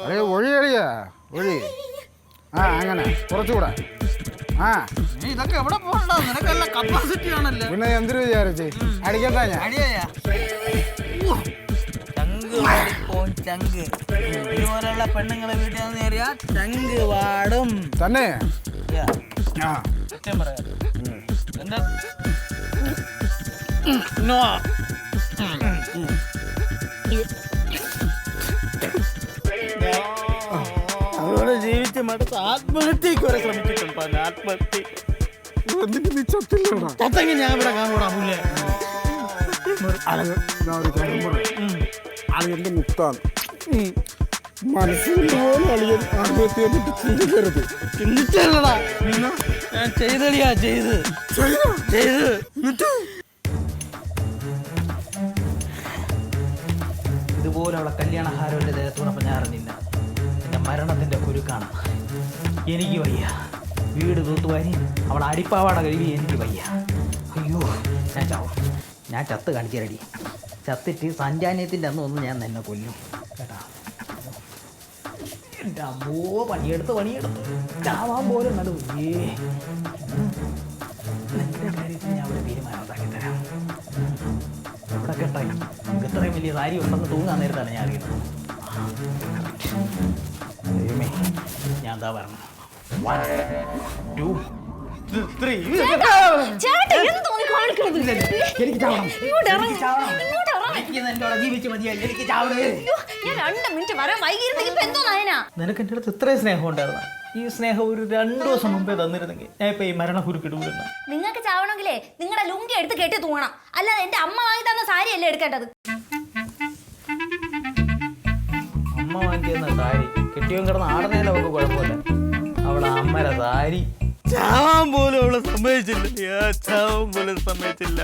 അതെ ഒഴി കളിയാ ഒഴി. ആ അങ്ങനെ കുറച്ചുകൂടെ. ആ ഇതൊക്കെ എവിടെ പോകണ്ടോ? നിനക്കെല്ലാം കപ്പാസിറ്റി ആണല്ലോ. പിന്നെ എന്തിനു വിചാരിച്ച് അടിക്കണ്ട ഞാൻ. ചങ്ക് ഇതുപോലെയുള്ള പെണ്ണുങ്ങളെ വീട്ടിൽ നിന്ന് കയറിയാ ചങ്ക് വാടും തന്നെ. ആ സത്യം പറയാം. എന്താ നോ അതുപോലെ ജീവിച്ച് മടുത്ത് ആത്മഹത്യക്ക് വരെ ശ്രമിച്ചിട്ടുണ്ട്. ആത്മഹത്യ ചത്തെങ്കിൽ ഞാൻ ഇവിടെ കാണൂടാ പുല്ലേ. അളിയന്റെ മുത്താണ്. മനസ്സിൽ പോലും അളിയൻ ആത്മഹത്യയെ പറ്റി ചിന്തിക്കരുത്. ചിന്തിച്ചല്ലടാ ഞാൻ ചെയ്തടിയാ ചെയ്ത്. ഇതുപോലുള്ള കല്യാണഹാരം എൻ്റെ ദേഹത്തോടൊപ്പം ഞാൻ അറിഞ്ഞില്ല. എൻ്റെ മരണത്തിൻ്റെ കുരുക്കാണ്. എനിക്ക് വയ്യ. വീട് തൂത്തുവാരി അവളെ അടിപ്പാവാട കഴുകി എനിക്ക് വയ്യ. അയ്യോ ഞാൻ ചാവും. ഞാൻ ചത്ത് കാണിച്ചേരടി. ചത്തിട്ട് സഞ്ചാന്യത്തിൻ്റെ അന്ന് ഒന്ന് ഞാൻ തന്നെ കൊല്ലും കേട്ടാ. എൻ്റെ അമ്മോ പണിയെടുത്ത് ചാവാൻ പോലും നടുവേ. എൻ്റെ കാര്യത്തിൽ ഞാൻ അവിടെ തീരുമാനം ഉണ്ടാക്കി തരാം. ഇവിടെ കേട്ടായി നമുക്ക് ഇത്രയും വലിയ സാരി ഉണ്ടെന്ന് തൂങ്ങാൻ നേരത്താണ് ഞാൻ അറിയുന്നത്. ദൈവമേ ഞാൻ എന്താ പറഞ്ഞു. 1 2 3 എനിക്ക് ചാവണം. നിനക്ക് എൻ്റെ അടുത്ത് ഇത്രയും സ്നേഹം ഉണ്ടായിരുന്നു. ഈ സ്നേഹം ഒരു 2 ദിവസം മുമ്പേ തന്നിരുന്നെങ്കിൽ ഞാൻ ഇപ്പൊ ഈ മരണക്കുരുക്കിടുന്നു. നിങ്ങൾക്ക് ചാവണമെങ്കിലേ നിങ്ങളുടെ ലുങ്കി എടുത്ത് കെട്ടി തൂങ്ങണം. അല്ലാതെ എന്റെ അമ്മ വാങ്ങി തന്ന സാരി അല്ലേ എടുക്കേണ്ടത്. അമ്മ വാങ്ങിക്കുന്ന സാരി കെട്ടിയും കിടന്ന് ആടുന്നതിൽ അവൾക്ക് കുഴപ്പമില്ല. അവളെ അമ്മയുടെ സാരി ചാവാൻ പോലും അവളെ സമ്മതിച്ചില്ല. ചാവാൻ പോലും സമ്മതിച്ചില്ല.